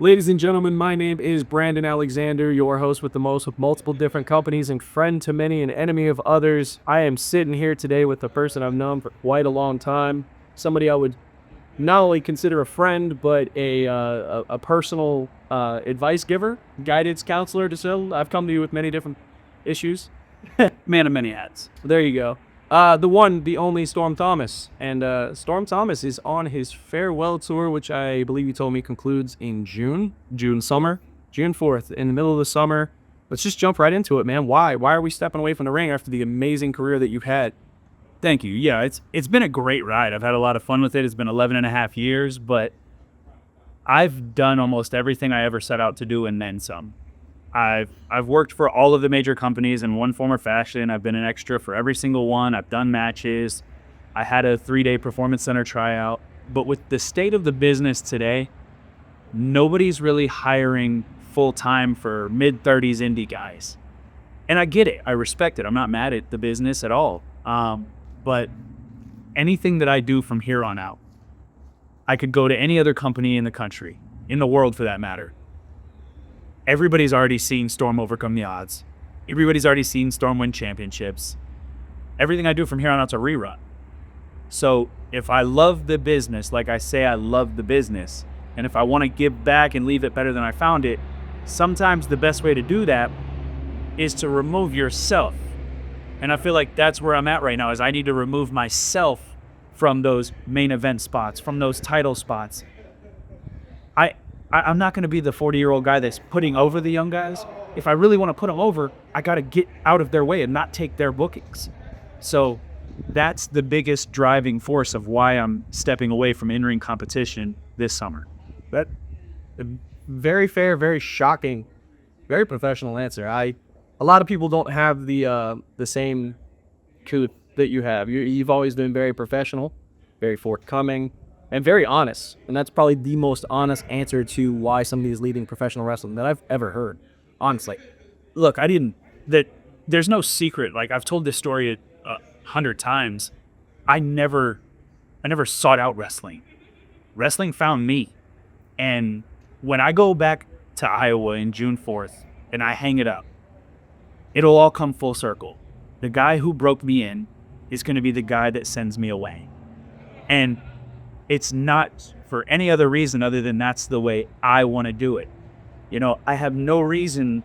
Ladies and gentlemen, my name is Brandon Alexander, your host with the most, with multiple different companies and friend to many and enemy of others. I am sitting here today with a person I've known for quite a long time, somebody I would not only consider a friend, but a personal advice giver, guidance counselor. I've come to you with many different issues. Man of many hats. There you go. The one, the only Storm Thomas. And Storm Thomas is on his farewell tour, which I believe you told me concludes in June 4th, in the middle of the summer. Let's just jump right into it, man. Why are we stepping away from the ring after the amazing career that you've had? Thank you. Yeah, it's been a great ride. I've had a lot of fun with it. It's been 11 and a half years, but I've done almost everything I ever set out to do and then some. I've worked for all of the major companies in one form or fashion. I've been an extra for every single one. I've done matches. I had a 3-day performance center tryout. But with the state of the business today, nobody's really hiring full-time for mid-30s indie guys. And I get it. I respect it. I'm not mad at the business at all. But anything that I do from here on out, I could go to any other company in the country, in the world for that matter. Everybody's already seen Storm overcome the odds. Everybody's already seen Storm win championships. Everything I do from here on out's a rerun. So if I love the business, like I say I love the business, and if I want to give back and leave it better than I found it, sometimes the best way to do that is to remove yourself. And I feel like that's where I'm at right now, is I need to remove myself from those main event spots, from those title spots. I'm not going to be the 40-year-old guy that's putting over the young guys. If I really want to put them over, I got to get out of their way and not take their bookings. So that's the biggest driving force of why I'm stepping away from in-ring competition this summer. That very fair, very shocking, very professional answer. A lot of people don't have the same coup that you have. You've always been very professional, very forthcoming, and very honest. And that's probably the most honest answer to why somebody is leading professional wrestling that I've ever heard, honestly. Look, there's no secret. Like, I've told this story 100 times. I never sought out wrestling. Wrestling found me. And when I go back to Iowa in June 4th and I hang it up, it'll all come full circle. The guy who broke me in is going to be the guy that sends me away. And it's not for any other reason other than that's the way I want to do it. You know, I have no reason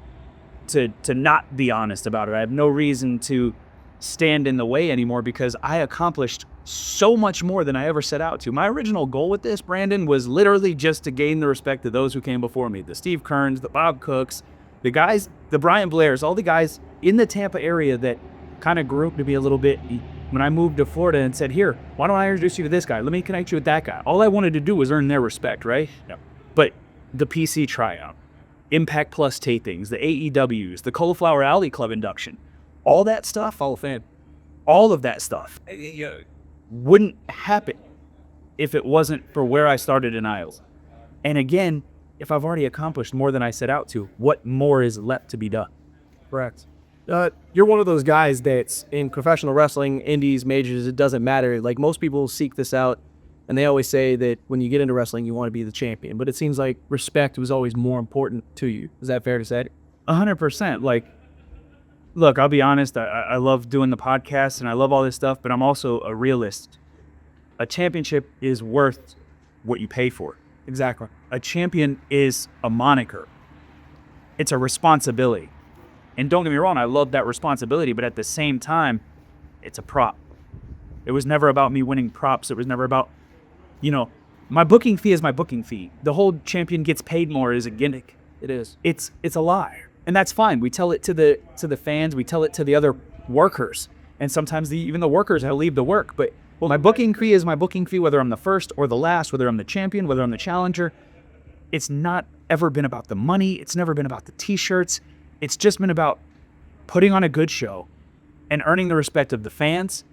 to not be honest about it. I have no reason to stand in the way anymore because I accomplished so much more than I ever set out to. My original goal with this, Brandon, was literally just to gain the respect of those who came before me. The Steve Kearns, the Bob Cooks, the guys, the Brian Blairs, all the guys in the Tampa area that kind of grew up to be a little bit. When I moved to Florida and said, here, why don't I introduce you to this guy? Let me connect you with that guy. All I wanted to do was earn their respect, right? Yep. But the PC tryout, Impact Plus tapings, the AEWs, the Cauliflower Alley Club induction, all that stuff, Hall of Fame. all of that stuff wouldn't happen if it wasn't for where I started in Iowa. And again, if I've already accomplished more than I set out to, what more is left to be done? Correct. You're one of those guys that's in professional wrestling, indies, majors, it doesn't matter. Like, most people seek this out, and they always say that when you get into wrestling, you want to be the champion. But it seems like respect was always more important to you. Is that fair to say? 100%. Like, look, I'll be honest, I love doing the podcast and I love all this stuff, but I'm also a realist. A championship is worth what you pay for. Exactly. A champion is a moniker. It's a responsibility. And don't get me wrong, I love that responsibility, but at the same time, it's a prop. It was never about me winning props. It was never about, my booking fee is my booking fee. The whole champion gets paid more is a gimmick. It is. It's a lie. And that's fine. We tell it to the fans. We tell it to the other workers. And sometimes even the workers have to leave the work. But my booking fee is my booking fee, whether I'm the first or the last, whether I'm the champion, whether I'm the challenger. It's not ever been about the money. It's never been about the T-shirts. It's just been about putting on a good show and earning the respect of the fans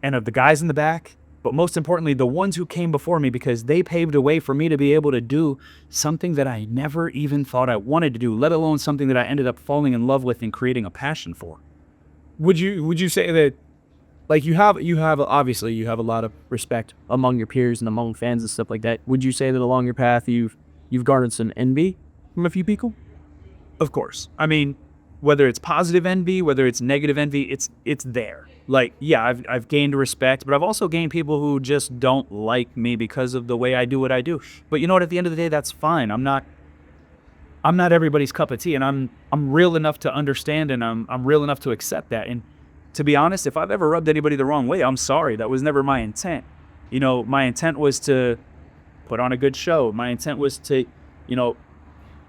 and of the guys in the back, but most importantly, the ones who came before me, because they paved a way for me to be able to do something that I never even thought I wanted to do, let alone something that I ended up falling in love with and creating a passion for. Would you say that, like, you have obviously you have a lot of respect among your peers and among fans and stuff like that? Would you say that along your path you've you've garnered some envy from a few people? Of course. I mean, whether it's positive envy, whether it's negative envy, it's there. Like, yeah, I've gained respect, but I've also gained people who just don't like me because of the way I do what I do. But you know what? At the end of the day, that's fine. I'm not everybody's cup of tea, and I'm real enough to understand, and I'm real enough to accept that. And to be honest, if I've ever rubbed anybody the wrong way, I'm sorry. That was never my intent. You know, my intent was to put on a good show. My intent was to, you know,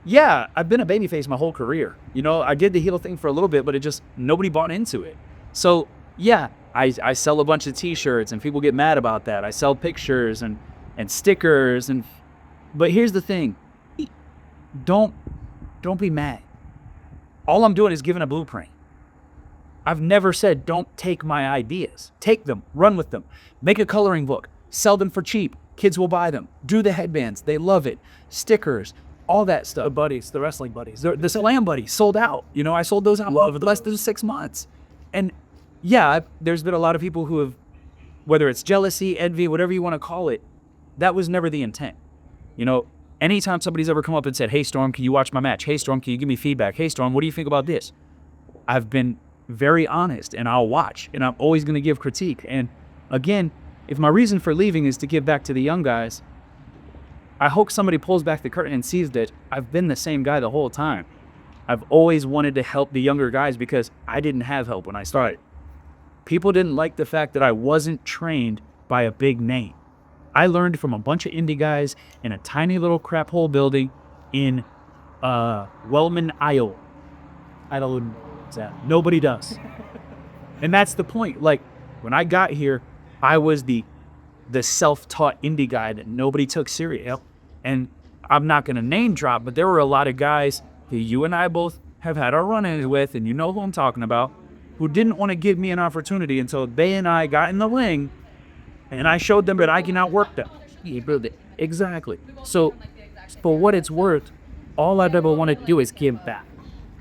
yeah, I've been a babyface my whole career. You know, I did the heel thing for a little bit, but it just, nobody bought into it. So, yeah, I sell a bunch of t-shirts and people get mad about that. I sell pictures and stickers but here's the thing. Don't be mad. All I'm doing is giving a blueprint. I've never said don't take my ideas. Take them, run with them. Make a coloring book, sell them for cheap. Kids will buy them. Do the headbands, they love it. Stickers, all that stuff. The buddies, the wrestling buddies. The Slam Buddies sold out. You know, I sold those out in less than 6 months. And yeah, there's been a lot of people who have, whether it's jealousy, envy, whatever you want to call it, that was never the intent. You know, anytime somebody's ever come up and said, hey, Storm, can you watch my match? Hey, Storm, can you give me feedback? Hey, Storm, what do you think about this? I've been very honest, and I'll watch, and I'm always going to give critique. And again, if my reason for leaving is to give back to the young guys, I hope somebody pulls back the curtain and sees that I've been the same guy the whole time. I've always wanted to help the younger guys because I didn't have help when I started. People didn't like the fact that I wasn't trained by a big name. I learned from a bunch of indie guys in a tiny little crap hole building in Wellman, Iowa. I don't know that. Nobody does. And that's the point. Like, when I got here, I was the self-taught indie guy that nobody took serious. And I'm not going to name drop, but there were a lot of guys who you and I both have had our run-ins with, and you know who I'm talking about, who didn't want to give me an opportunity until they and I got in the ring, and I showed them that I can outwork them. Exactly. So, for what it's worth, all I've ever wanted to do is give back.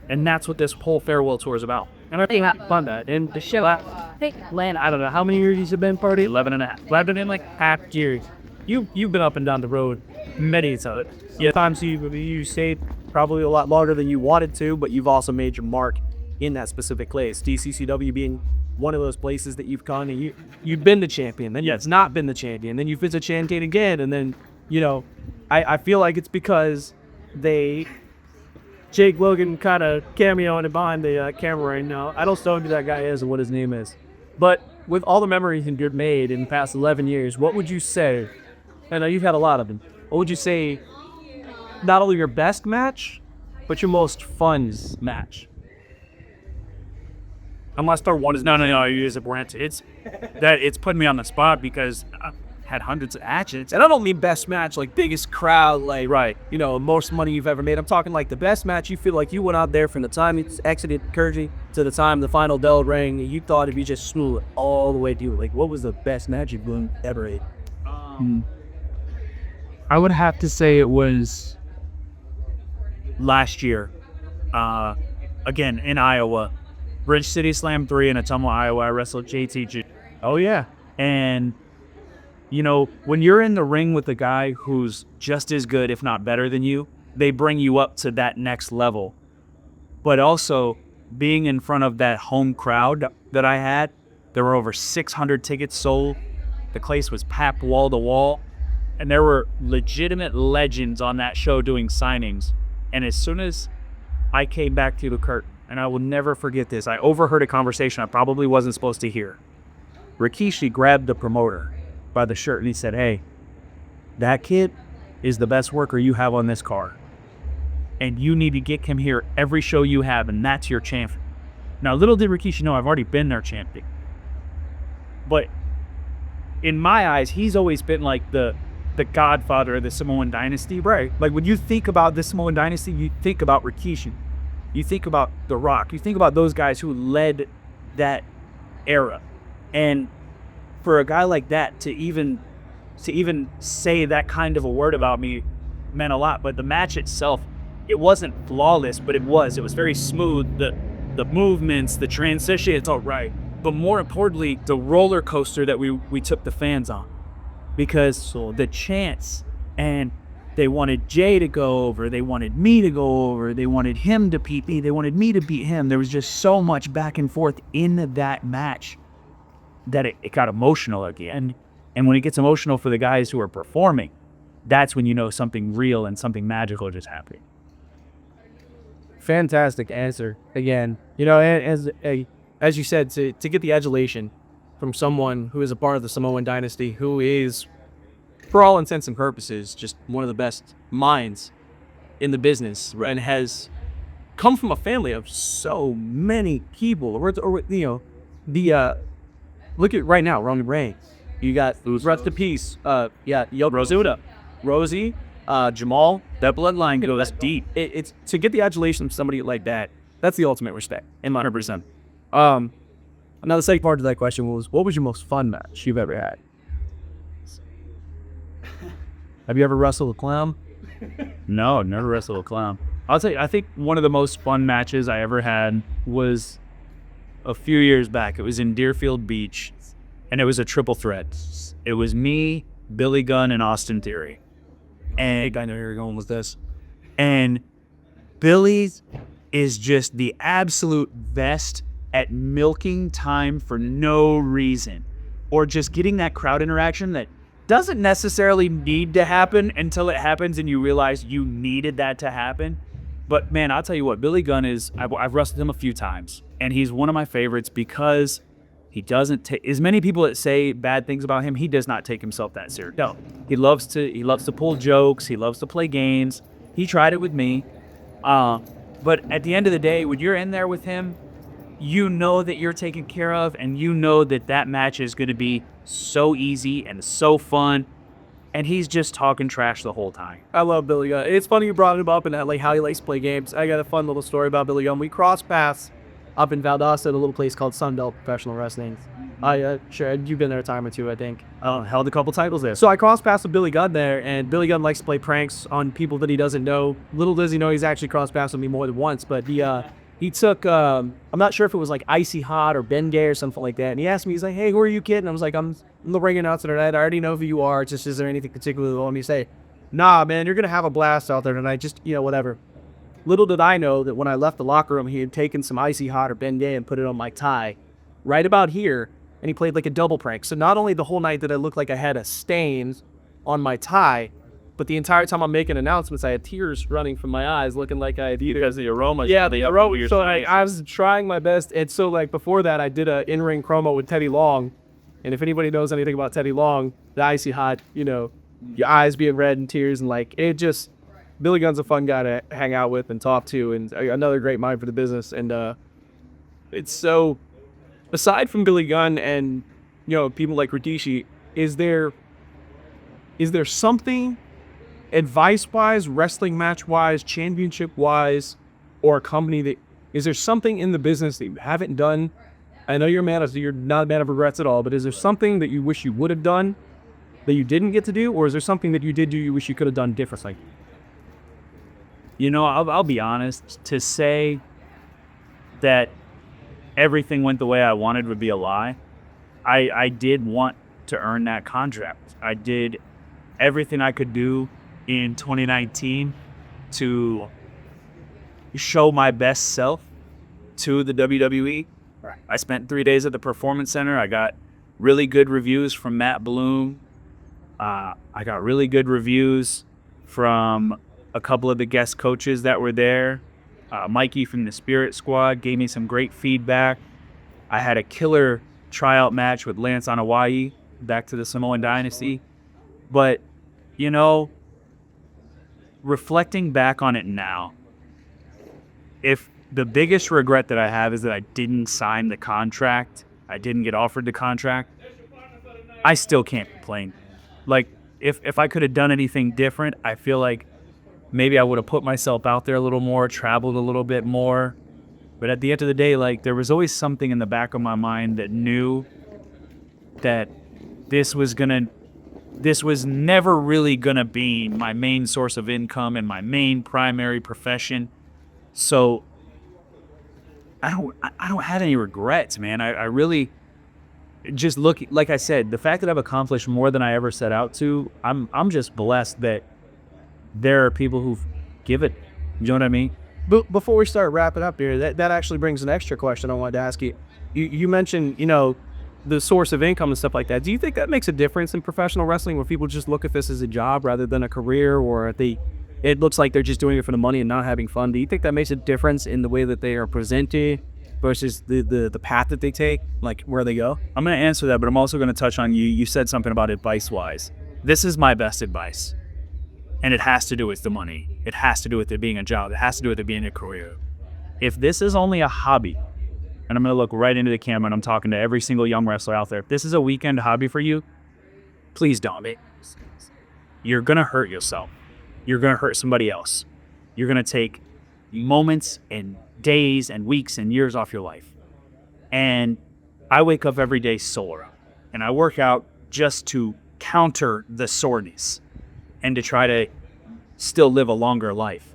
And that's what this whole farewell tour is about. And I think that's fun that. And the show, I don't know, how many years you've been partying? 11 and a half. 11 and like half years. You've been up and down the road many times. Yeah, times you stayed probably a lot longer than you wanted to, but you've also made your mark in that specific place. DCCW being one of those places that you've gone and you've been the champion, then you've not been the champion, then you've been the champion again, and then, you know, I feel like it's because Jake Logan kind of cameoing behind the camera right now. I don't know who that guy is and what his name is. But with all the memories you've made in the past 11 years, what would you say, I know you've had a lot of them, what would you say, not only your best match, but your most fun match? Unless they're one is no, you use a brand. It's putting me on the spot because I've had hundreds of matches. And I don't mean best match, like biggest crowd, like, right, you know, most money you've ever made. I'm talking like the best match you feel like you went out there from the time you exited Kurji to the time the final bell rang, and you thought if you just smooth it all the way through, like, what was the best match you've ever made? I would have to say it was last year, again in Iowa, Bridge City Slam 3 in Ottumwa, Iowa. I wrestled JTG. Oh yeah. And you know, when you're in the ring with a guy who's just as good, if not better than you, they bring you up to that next level. But also, being in front of that home crowd that I had, there were over 600 tickets sold. The place was packed wall to wall. And there were legitimate legends on that show doing signings. And as soon as I came back through the curtain, and I will never forget this, I overheard a conversation I probably wasn't supposed to hear. Rikishi grabbed the promoter by the shirt and he said, hey, that kid is the best worker you have on this card. And you need to get him here every show you have, and that's your champion. Now, little did Rikishi know I've already been their champion. But in my eyes, he's always been like the godfather of the Samoan dynasty, right? Like when you think about the Samoan dynasty, you think about Rikishi. You think about The Rock. You think about those guys who led that era. And for a guy like that to even say that kind of a word about me meant a lot. But the match itself, it wasn't flawless, but it was very smooth. The movements, the transition, it's all right. But more importantly, the roller coaster that we took the fans on. Because the chants and They wanted Jay to go over. They wanted me to go over. They wanted him to beat me. They wanted me to beat him. There was just so much back and forth in that match that it got emotional again. And when it gets emotional for the guys who are performing, that's when you know something real and something magical just happened. Fantastic answer. Again, you know, as you said, to get the adulation from someone who is a part of the Samoan dynasty, who is, for all intents and purposes, just one of the best minds in the business, and has come from a family of so many people. Or you know, look at right now, Roman Reigns. You got rest in peace. Yokozuna, Rosie, Jamal. That bloodline goes deep. It's to get the adulation from somebody like that. That's the ultimate respect, in my 100%. Now the second part of that question was, what was your most fun match you've ever had? Have you ever wrestled a clown? No, never wrestled a clown. I'll tell you, I think one of the most fun matches I ever had was a few years back. It was in Deerfield Beach, and it was a triple threat. It was me, Billy Gunn, and Austin Theory. And I know where you're going with this. And Billy is just the absolute best at milking time for no reason, or just getting that crowd interaction that doesn't necessarily need to happen until it happens and you realize you needed that to happen. But man, I'll tell you what, Billy Gunn is, I've wrestled him a few times, and he's one of my favorites because he doesn't take, as many people that say bad things about him, he does not take himself that serious. No, he loves to pull jokes, he loves to play games. He tried it with me. But at the end of the day, when you're in there with him, you know that you're taken care of, and you know that that match is going to be so easy and so fun, and he's just talking trash the whole time. I love Billy Gunn. It's funny you brought him up and like how he likes to play games. I got a fun little story about Billy Gunn. We crossed paths up in Valdosta at a little place called Sunbelt Professional Wrestling. Sure, you've been there a time or two, I think. Held a couple titles there. So I crossed paths with Billy Gunn there, and Billy Gunn likes to play pranks on people that he doesn't know. Little does he know he's actually crossed paths with me more than once, but he took, I'm not sure if it was like Icy Hot or Ben Gay or something like that. And he asked me, he's like, hey, who are you, kid? And I was like, I'm the ring announcer tonight. I already know who you are. It's just, is there anything particular you want me to say? Nah, man, you're going to have a blast out there tonight. Just, whatever. Little did I know that when I left the locker room, he had taken some Icy Hot or Ben Gay and put it on my tie right about here. And he played like a double prank. So not only the whole night did I look like I had a stain on my tie, but the entire time I'm making announcements, I had tears running from my eyes, looking like I had because the aroma. Yeah, the aroma. So I was trying my best. And so like before that, I did a in-ring promo with Teddy Long. And if anybody knows anything about Teddy Long, the Icy Hot, your eyes being red and tears, and like it just, Billy Gunn's a fun guy to hang out with and talk to, and another great mind for the business. And it's so, aside from Billy Gunn and people like Rikishi, is there something advice-wise, wrestling match-wise, championship-wise, or a company that, is there something in the business that you haven't done? I know you're not a man of regrets at all, but is there something that you wish you would have done that you didn't get to do, or is there something that you did do you wish you could have done differently? I'll be honest, to say that everything went the way I wanted would be a lie. I did want to earn that contract. I did everything I could do in 2019 to show my best self to the WWE. Right. I spent 3 days at the Performance Center. I got really good reviews from Matt Bloom. I got really good reviews from a couple of the guest coaches that were there. Mikey from the Spirit Squad gave me some great feedback. I had a killer tryout match with Lance Anoa'i, back to the Samoan Dynasty. But, reflecting back on it now, if the biggest regret that I have is that I didn't sign the contract, I didn't get offered the contract, I still can't complain. Like, if I could have done anything different, I feel like maybe I would have put myself out there a little more, traveled a little bit more. But at the end of the day, like, there was always something in the back of my mind that knew that this was never really gonna be my main source of income and my main primary profession. So I don't have any regrets, man. I really just look, like I said, the fact that I've accomplished more than I ever set out to, I'm just blessed that there are people who give it. You know what I mean? But before we start wrapping up here, that actually brings an extra question I wanted to ask you. You mentioned, the source of income and stuff like that. Do you think that makes a difference in professional wrestling where people just look at this as a job rather than a career, or it looks like they're just doing it for the money and not having fun? Do you think that makes a difference in the way that they are presented versus the path that they take, like where they go? I'm going to answer that, but I'm also going to touch on you said something about advice-wise. This is my best advice. And it has to do with the money. It has to do with it being a job. It has to do with it being a career. If this is only a hobby, and I'm going to look right into the camera and I'm talking to every single young wrestler out there. If this is a weekend hobby for you, please don't. You're going to hurt yourself. You're going to hurt somebody else. You're going to take moments and days and weeks and years off your life. And I wake up every day sore. And I work out just to counter the soreness and to try to still live a longer life.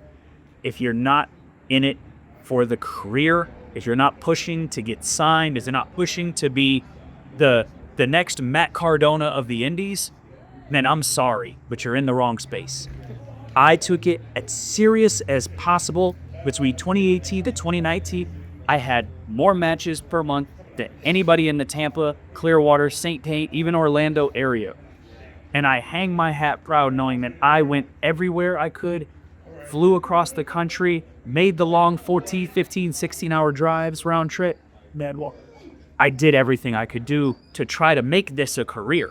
If you're not in it for the career, if you're not pushing to get signed, if you're not pushing to be the next Matt Cardona of the Indies, then I'm sorry, but you're in the wrong space. I took it as serious as possible. Between 2018 to 2019, I had more matches per month than anybody in the Tampa, Clearwater, St. Pete, even Orlando area. And I hang my hat proud knowing that I went everywhere I could, flew across the country, made the long 14, 15, 16-hour drives round trip. Madwall. I did everything I could do to try to make this a career,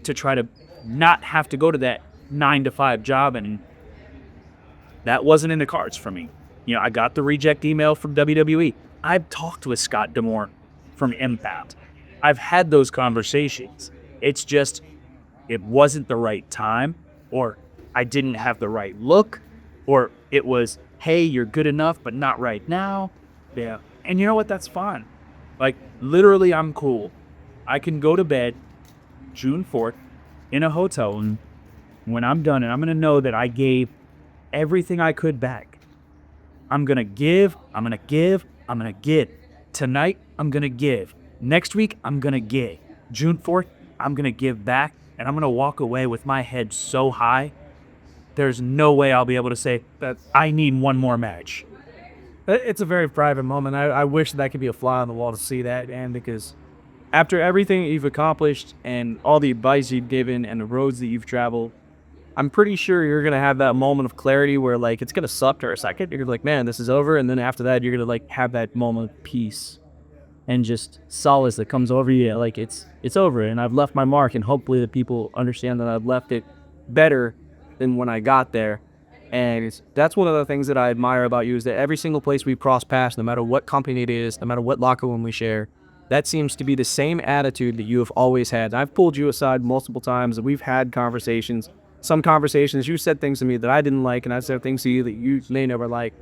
to try to not have to go to that 9-to-5 job, and that wasn't in the cards for me. I got the reject email from WWE. I've talked with Scott D'Amore from Impact. I've had those conversations. It's just, it wasn't the right time, or I didn't have the right look, or it was, hey, you're good enough, but not right now. Yeah. And you know what? That's fine. Like, literally, I'm cool. I can go to bed June 4th in a hotel room when I'm done, and I'm going to know that I gave everything I could back. I'm going to give, I'm going to give, I'm going to give. Tonight, I'm going to give. Next week, I'm going to give. June 4th, I'm going to give back, and I'm going to walk away with my head so high, there's no way I'll be able to say that I need one more match. It's a very private moment. I wish that could be a fly on the wall to see that, and because after everything you've accomplished and all the advice you've given and the roads that you've traveled, I'm pretty sure you're going to have that moment of clarity where, like, it's going to suck for a second. You're like, man, this is over. And then after that, you're going to, like, have that moment of peace and just solace that comes over you. Like, it's over, and I've left my mark, and hopefully the people understand that I've left it better than when I got there. And that's one of the things that I admire about you, is that every single place we cross paths, no matter what company it is, no matter what locker room we share, that seems to be the same attitude that you have always had. I've pulled you aside multiple times, and we've had conversations. Some conversations, you said things to me that I didn't like, and I said things to you that you may never like.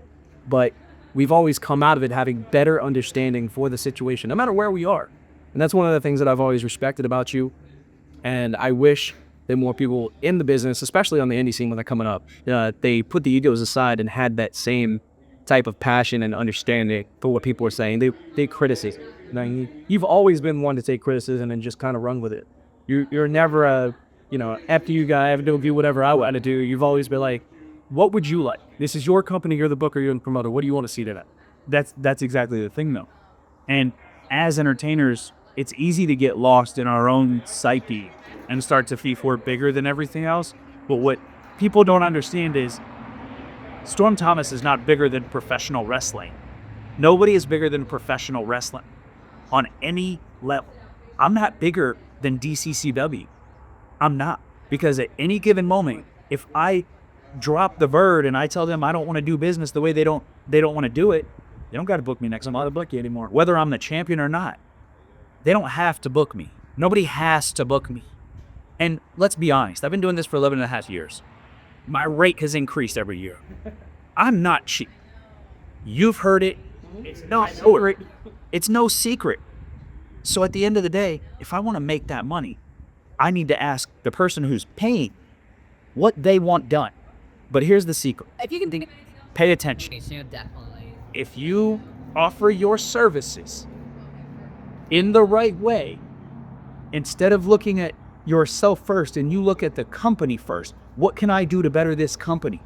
But we've always come out of it having better understanding for the situation, no matter where we are. And that's one of the things that I've always respected about you. And I wish that more people in the business, especially on the indie scene when they're coming up, they put the egos aside and had that same type of passion and understanding for what people are saying. They criticize. You've always been one to take criticism and just kind of run with it. You're never a, after you guys have to do whatever I want to do, you've always been like, what would you like? This is your company, you're the booker, you're the promoter. What do you want to see tonight? That's exactly the thing, though. And as entertainers, it's easy to get lost in our own psyche and start to feel we're bigger than everything else. But what people don't understand is Storm Thomas is not bigger than professional wrestling. Nobody is bigger than professional wrestling on any level. I'm not bigger than DCCW. I'm not. Because at any given moment, if I drop the bird and I tell them I don't want to do business the way they don't want to do it, they don't got to book me next time. I don't book you anymore. Whether I'm the champion or not, they don't have to book me. Nobody has to book me. And let's be honest, I've been doing this for 11 and a half years. My rate has increased every year. I'm not cheap. You've heard it. It's no secret. It's no secret. So at the end of the day, if I want to make that money, I need to ask the person who's paying what they want done. But here's the secret. If you can think, pay attention. definitely. If you offer your services in the right way, instead of looking at yourself first and you look at the company first. What can I do to better this company?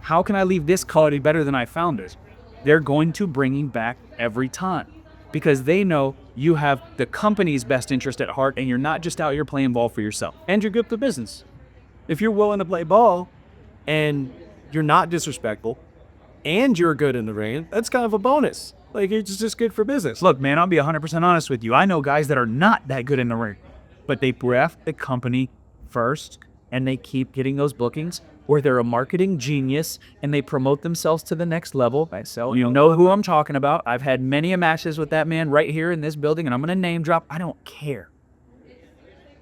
How can I leave this quality better than I found it? They're going to bring you back every time because they know you have the company's best interest at heart and you're not just out here playing ball for yourself. And you're good for business. If you're willing to play ball and you're not disrespectful and you're good in the ring, that's kind of a bonus. Like, it's just good for business. Look, man, I'll be 100% honest with you. I know guys that are not that good in the ring, but they ref the company first and they keep getting those bookings, or they're a marketing genius and they promote themselves to the next level. You know who I'm talking about. I've had many matches with that man right here in this building, and I'm going to name drop. I don't care.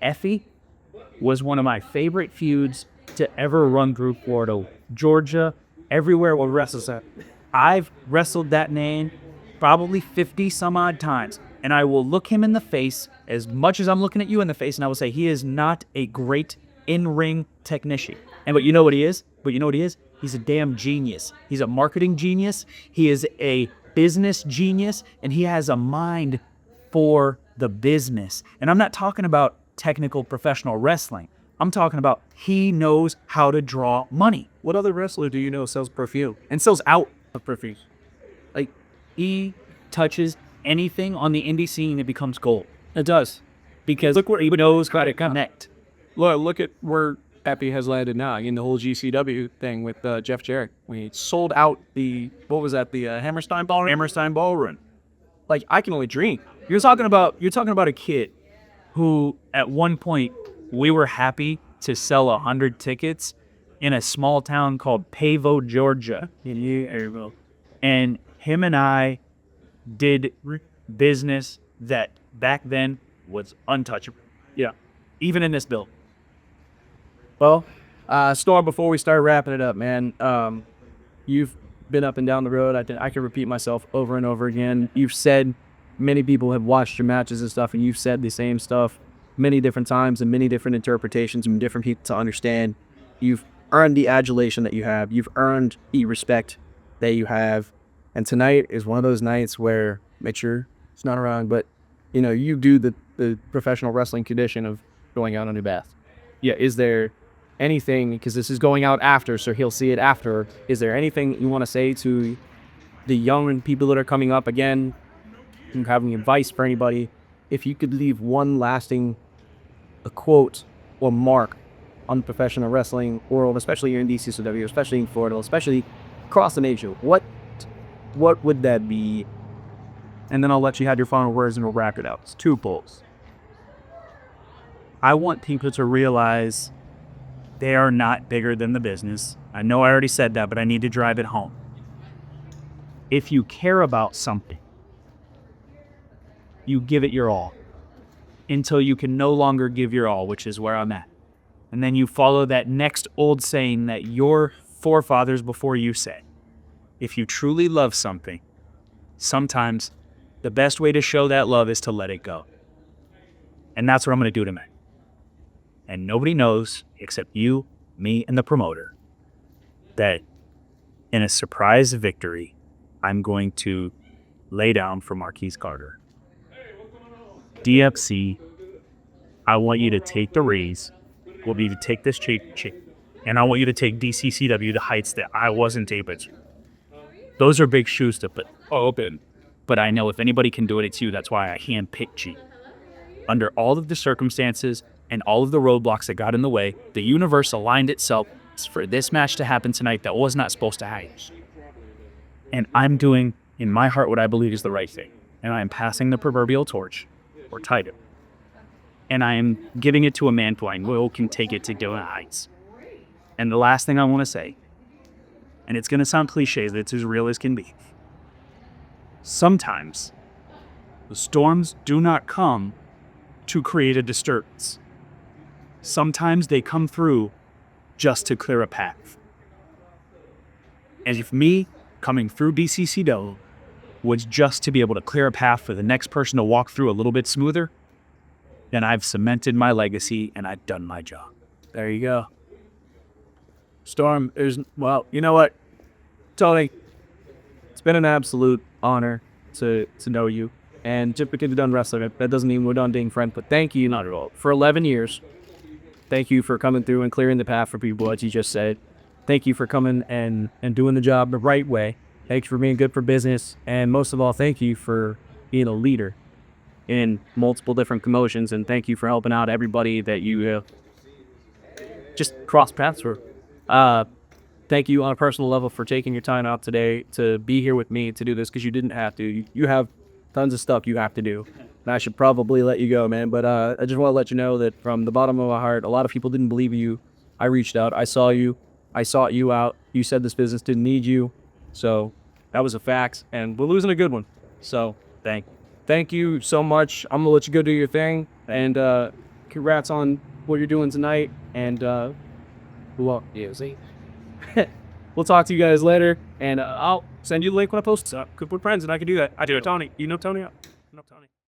Effie was one of my favorite feuds to ever run through Florida, Georgia, everywhere where wrestles at. I've wrestled that name probably 50 some odd times, and I will look him in the face as much as I'm looking at you in the face, and I will say he is not a great in-ring technician. But you know what he is? He's a damn genius. He's a marketing genius. He is a business genius, and he has a mind for the business. And I'm not talking about technical professional wrestling. I'm talking about he knows how to draw money. What other wrestler do you know sells perfume and sells out of perfume? Like, he touches anything on the indie scene, it becomes gold. It does. Because look where he knows how to connect. Look at where Epi has landed now in the whole GCW thing with Jeff Jarrett. We sold out the Hammerstein Ballroom. Hammerstein Ballroom. Like, I can only dream. You're talking about a kid who at one point we were happy to sell 100 tickets in a small town called Pavo, Georgia. And him and I did business that back then was untouchable. Yeah. Even in this build. Well, Storm, before we start wrapping it up, man, you've been up and down the road. I can repeat myself over and over again. You've said many people have watched your matches and stuff, and you've said the same stuff many different times and many different interpretations and different people to understand. You've earned the adulation that you have. You've earned the respect that you have. And tonight is one of those nights where, make sure it's not wrong, but, you know, you do the professional wrestling tradition of going out on your bath. Yeah, is there anything, because this is going out after, so he'll see it after, is there anything you want to say to the young people that are coming up again, and having advice for anybody? If you could leave one lasting a quote or mark on the professional wrestling world, especially here in DCCW, especially in Florida, especially across the nation, what would that be? And then I'll let you have your final words and we'll wrap it out. It's 2 polls. I want people to realize they are not bigger than the business. I know I already said that, but I need to drive it home. If you care about something, you give it your all until you can no longer give your all, which is where I'm at. And then you follow that next old saying that your forefathers before you said. If you truly love something, sometimes the best way to show that love is to let it go. And that's what I'm going to do tonight. And nobody knows, except you, me, and the promoter, that in a surprise victory, I'm going to lay down for Marquise Carter. DFC, I want you to take the raise. We'll be to take this cheap, and I want you to take DCCW to heights that I wasn't able to. Those are big shoes to put open. But I know if anybody can do it, it's you. That's why I handpicked you. Under all of the circumstances and all of the roadblocks that got in the way, the universe aligned itself for this match to happen tonight that was not supposed to happen. And I'm doing, in my heart, what I believe is the right thing. And I am passing the proverbial torch, or title. And I am giving it to a man who can take it to different heights. And the last thing I want to say, and it's going to sound cliche, but it's as real as can be. Sometimes the storms do not come to create a disturbance. Sometimes they come through just to clear a path. And if me coming through DCCW was just to be able to clear a path for the next person to walk through a little bit smoother, then I've cemented my legacy and I've done my job. There you go. Storm, well, you know what, Tony, it's been an absolute honor to know you. And just because you're done wrestling, that doesn't mean we're done being friends, but thank you, not at all, for 11 years, Thank you for coming through and clearing the path for people, as you just said. Thank you for coming and doing the job the right way. Thank you for being good for business. And most of all, thank you for being a leader in multiple different promotions. And thank you for helping out everybody that you just cross paths with. Thank you on a personal level for taking your time out today to be here with me to do this, because you didn't have to. You have tons of stuff you have to do. And I should probably let you go, man. But I just want to let you know that from the bottom of my heart, a lot of people didn't believe in you. I reached out. I saw you. I sought you out. You said this business didn't need you. So that was a fact. And we're losing a good one. So thank you so much. I'm going to let you go do your thing. And congrats on what you're doing tonight. And well, yeah, see. We'll talk to you guys later, and I'll send you the link when I post it. Good with friends, and I can do that. I do it, Tony. You know Tony? I know Tony.